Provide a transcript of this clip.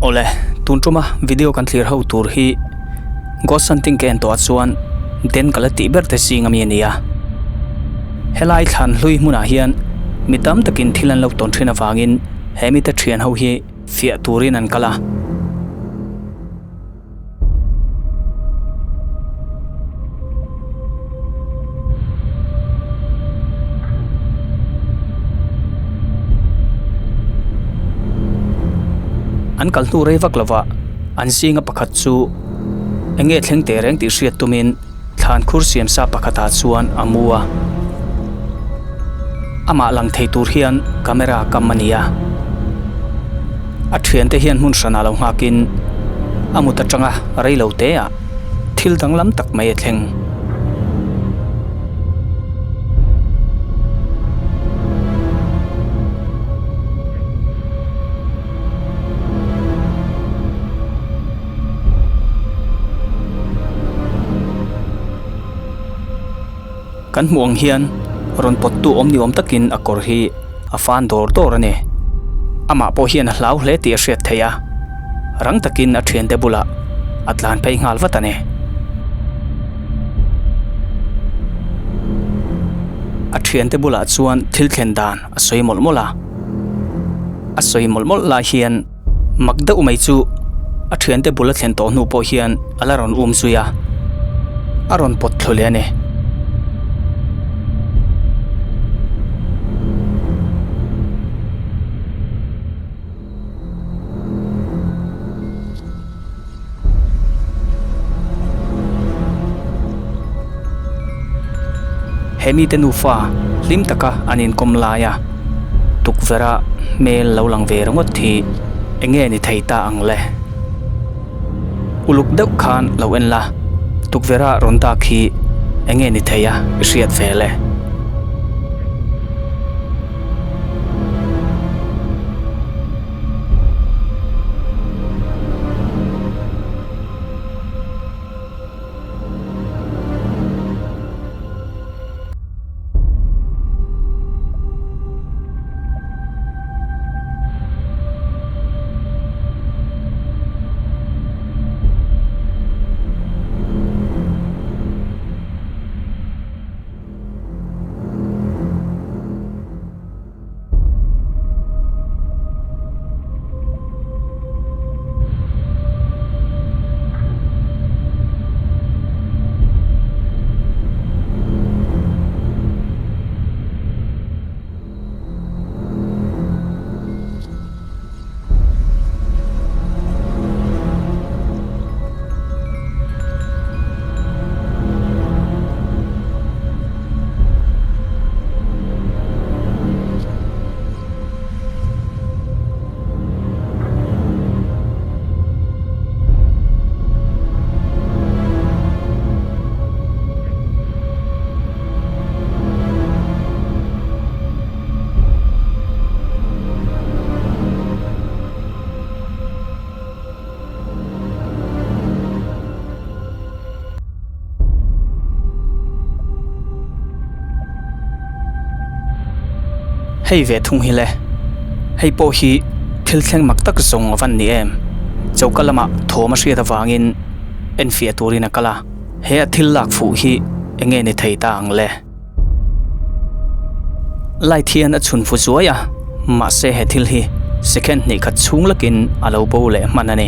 Ole tuntruma video kan clear how tur hi ghost hunting ken to chuan den kala ti ber te sing ami ania helai than hlui hmuna hian mitam takin thilan lo ton thina wangin hemi ta thian ho hi fia turin an kala an kal tu rei vak lova an singa pakhat chu enge thleng te reng ti hriat tumin than khur siam sa pakhata chuan amua ama lang thei tur hian camera kamania a thian te hian mun sana lo hakin amuta tanga rei lo te a thil dang lam tak mai thleng kan muang hian ron pot tu om ni om takin akor hi afan dor dor ane ama po hian hlau hle ti hriat theya rang takin a thian te bula atlan phei ngal watane a thian te bula chuan thil thlen dan a soi molmola a soi molmol la hian magda umai chu a thian te bula thlen to nu po hian ala ron zuya a ron pot thlole ane hemi te nufa lim taka anin komlaya tukvera mel lo lang ve rongot thi enge ni theita angle uluk deuh khan lo en la tukvera ronta khi enge ni theya riat vele hei ve thung hi le hei po hi thil thleng mak tak zong van ni em chokalama thoma hriat awangin en fia turina kala he thil lak fu hi enge ni theita angle lai thian a chun fu zuaya ma se he thil hi second ni khat chung lakin alo bo le manane